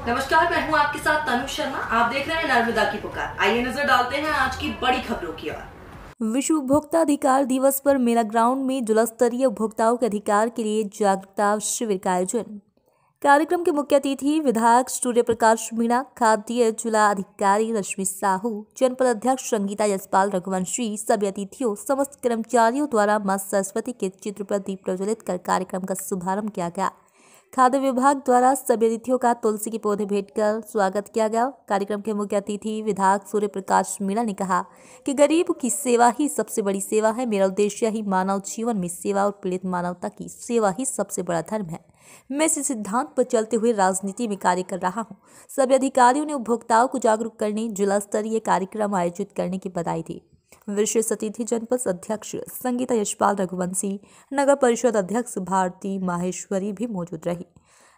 नमस्कार, मैं हूं आपके साथ तनु शर्मा। आप देख रहे हैं नर्मदा की पुकार। आइए नजर डालते हैं आज की बड़ी खबरों की ओर। विश्व उपभोक्ता अधिकार दिवस पर मेला ग्राउंड में जिला स्तरीय उपभोक्ताओं के अधिकार के लिए जागरूकता शिविर का आयोजन। कार्यक्रम के मुख्य अतिथि विधायक सूर्य प्रकाश मीणा, खाद्य जिला अधिकारी रश्मि साहू, जनपद अध्यक्ष संगीता यशपाल रघुवंशी, सभी अतिथियों समस्त कर्मचारियों द्वारा मां सरस्वती के चित्र पर दीप प्रज्वलित कर कार्यक्रम का शुभारंभ किया गया। खाद्य विभाग द्वारा सभी अतिथियों का तुलसी के पौधे भेंट कर स्वागत किया गया। कार्यक्रम के मुख्य अतिथि विधायक सूर्य प्रकाश मीणा ने कहा कि गरीब की सेवा ही सबसे बड़ी सेवा है। मेरा उद्देश्य ही मानव जीवन में सेवा और पीड़ित मानवता की सेवा ही सबसे बड़ा धर्म है। मैं इस सिद्धांत पर चलते हुए राजनीति में कार्य कर रहा हूँ। सभी अधिकारियों ने उपभोक्ताओं को जागरूक करने जिला स्तरीय कार्यक्रम आयोजित करने की बधाई दी। विशेष अतिथि जनपद अध्यक्ष संगीता यशपाल रघुवंशी, नगर परिषद अध्यक्ष भारती माहेश्वरी भी मौजूद रही।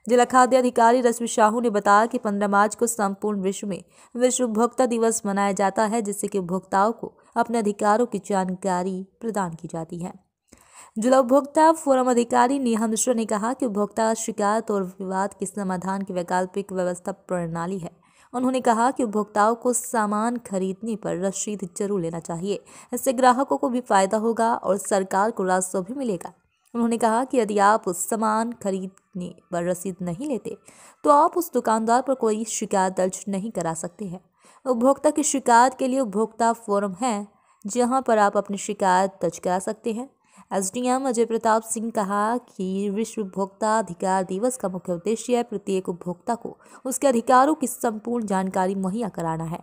जिला खाद्य अधिकारी रश्मि साहू ने बताया कि 15 मार्च को संपूर्ण विश्व में विश्व उपभोक्ता दिवस मनाया जाता है, जिससे कि उपभोक्ताओं को अपने अधिकारों की जानकारी प्रदान की जाती है। जिला उपभोक्ता फोरम अधिकारी नेहा मिश्रा ने कहा कि उपभोक्ता शिकायत और विवाद के समाधान की वैकल्पिक व्यवस्था प्रणाली है। उन्होंने कहा कि उपभोक्ताओं को सामान खरीदने पर रसीद जरूर लेना चाहिए। इससे ग्राहकों को भी फायदा होगा और सरकार को राजस्व भी मिलेगा। उन्होंने कहा कि यदि आप उस सामान खरीदने पर रसीद नहीं लेते तो आप उस दुकानदार पर कोई शिकायत दर्ज नहीं करा सकते हैं। उपभोक्ता की शिकायत के लिए उपभोक्ता फोरम है, जहां पर आप अपनी शिकायत दर्ज करा सकते हैं। एसडीएम अजय प्रताप सिंह कहा कि विश्व उपभोक्ता अधिकार दिवस का मुख्य उद्देश्य है प्रत्येक उपभोक्ता को उसके अधिकारों की संपूर्ण जानकारी मुहैया कराना है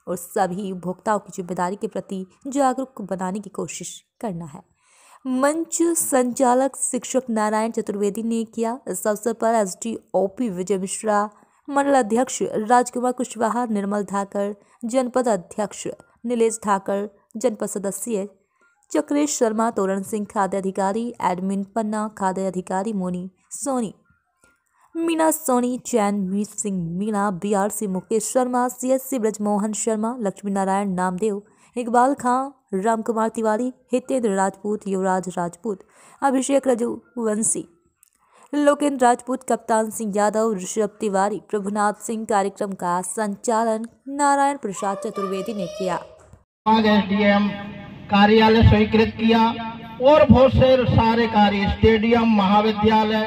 और सभी उपभोक्ताओं की जिम्मेदारी के प्रति जागरूक बनाने की कोशिश करना है। मंच संचालक शिक्षक नारायण चतुर्वेदी ने किया। इस अवसर पर एसडीओपी विजय मिश्रा, मंडल अध्यक्ष राजकुमार कुशवाहा, निर्मल धाकर, जनपद अध्यक्ष नीलेश धाकर, जनपद सदस्य चक्रेश शर्मा, तोरण सिंह, खाद्य अधिकारी एडमिन पन्ना, खाद्य अधिकारी मोनी सोनी, मीना सोनी, चैन मीत सिंह मीणा, बीआरसी मुकेश शर्मा, सीएससी ब्रजमोहन शर्मा, लक्ष्मी नारायण नामदेव, इकबाल खां, रामकुमार तिवारी, हितेंद्र राजपूत, युवराज राजपूत, अभिषेक रघुवंशी, लोकेंद्र राजपूत, कप्तान सिंह यादव, ऋषभ तिवारी, प्रभुनाथ सिंह। कार्यक्रम का संचालन नारायण प्रसाद चतुर्वेदी ने किया। कार्यालय स्वीकृत किया और बहुत से सारे कार्य, स्टेडियम, महाविद्यालय,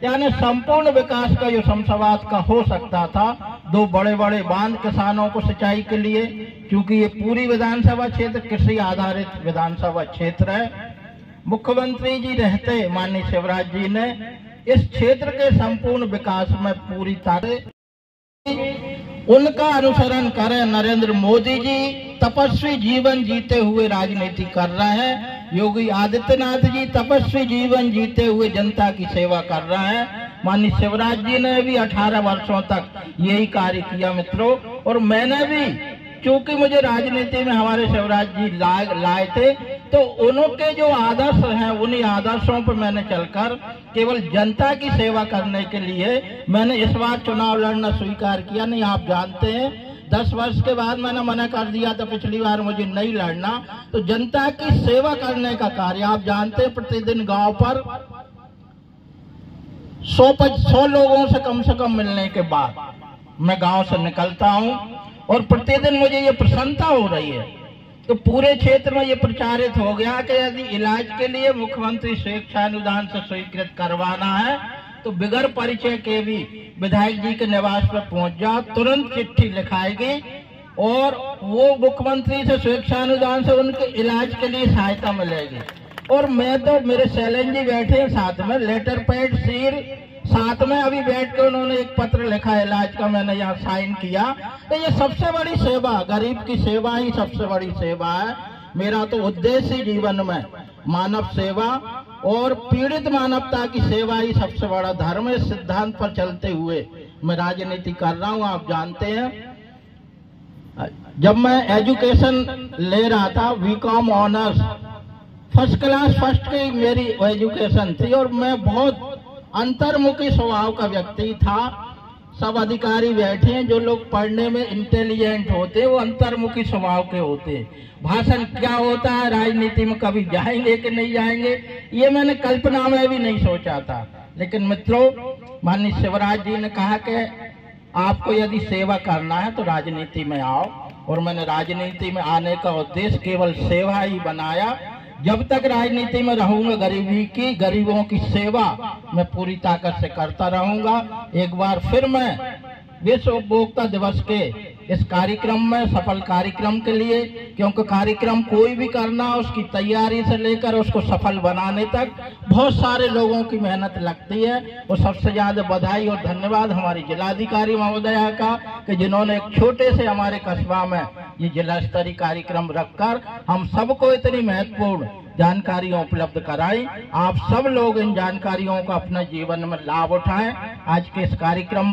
यानी संपूर्ण विकास का जो समसवाद का हो सकता था। 2 बड़े बड़े बांध किसानों को सिंचाई के लिए, क्योंकि ये पूरी विधानसभा क्षेत्र कृषि आधारित विधानसभा क्षेत्र है। मुख्यमंत्री जी रहते माननीय शिवराज जी ने इस क्षेत्र के संपूर्ण विकास में पूरी ताकत, उनका अनुसरण करें। नरेंद्र मोदी जी तपस्वी जीवन जीते हुए राजनीति कर रहे हैं। योगी आदित्यनाथ जी तपस्वी जीवन जीते हुए जनता की सेवा कर रहे हैं। माननीय शिवराज जी ने भी 18 वर्षों तक यही कार्य किया मित्रों। और मैंने भी, क्योंकि मुझे राजनीति में हमारे शिवराज जी लाए थे, तो उनके जो आदर्श हैं उन्हीं आदर्शों पर मैंने चलकर केवल जनता की सेवा करने के लिए मैंने इस बार चुनाव लड़ना स्वीकार किया। नहीं, आप जानते हैं 10 वर्ष के बाद मैंने मना कर दिया था पिछली बार मुझे नहीं लड़ना। तो जनता की सेवा करने का कार्य, आप जानते हैं प्रतिदिन गांव पर 100 लोगों से कम मिलने के बाद मैं गांव से निकलता हूं और प्रतिदिन मुझे ये प्रसन्नता हो रही है। तो पूरे क्षेत्र में ये प्रचारित हो गया कि यदि इलाज के लिए मुख्यमंत्री स्वेच्छानुदान से स्वीकृत करवाना है तो बिगर परिचय के भी विधायक जी के निवास पर पहुंच जाओ, तुरंत चिट्ठी लिखाएगी और वो मुख्यमंत्री से स्वेच्छानुदान से उनके इलाज के लिए सहायता मिलेगी। और मैं तो, मेरे शैलेंद्र जी बैठे हैं साथ में, लेटर पैड सील साथ में, अभी बैठ के उन्होंने एक पत्र लिखा इलाज का, मैंने यहाँ साइन किया। तो ये सबसे बड़ी सेवा, गरीब की सेवा ही सबसे बड़ी सेवा है। मेरा तो उद्देश्य जीवन में मानव सेवा और पीड़ित मानवता की सेवा ही सबसे बड़ा धर्म है। सिद्धांत पर चलते हुए मैं राजनीति कर रहा हूँ। आप जानते हैं जब मैं एजुकेशन ले रहा था, BCom honours first class first की मेरी एजुकेशन थी और मैं बहुत अंतर्मुखी स्वभाव का व्यक्ति था। सब अधिकारी बैठे हैं, जो लोग पढ़ने में इंटेलिजेंट होते हैं वो अंतर्मुखी स्वभाव के होते हैं। भाषण क्या होता है, राजनीति में कभी जाएंगे कि नहीं जाएंगे, ये मैंने कल्पना में भी नहीं सोचा था। लेकिन मित्रों, माननीय शिवराज जी ने कहा कि आपको यदि सेवा करना है तो राजनीति में आओ। और मैंने राजनीति में आने का उद्देश्य केवल सेवा ही बनाया। जब तक राजनीति में रहूंगा गरीबों की सेवा मैं पूरी ताकत से करता रहूंगा। एक बार फिर मैं विश्व उपभोक्ता दिवस के इस कार्यक्रम में सफल कार्यक्रम के लिए, क्योंकि कार्यक्रम कोई भी करना उसकी तैयारी से लेकर उसको सफल बनाने तक बहुत सारे लोगों की मेहनत लगती है। और सबसे ज्यादा बधाई और धन्यवाद हमारी जिलाधिकारी महोदया का कि जिन्होंने एक छोटे से हमारे कस्बा में ये जिला स्तरीय कार्यक्रम रखकर हम सबको इतनी महत्वपूर्ण जानकारियां उपलब्ध कराई। आप सब लोग इन जानकारियों का अपने जीवन में लाभ उठाएं। आज के इस कार्यक्रम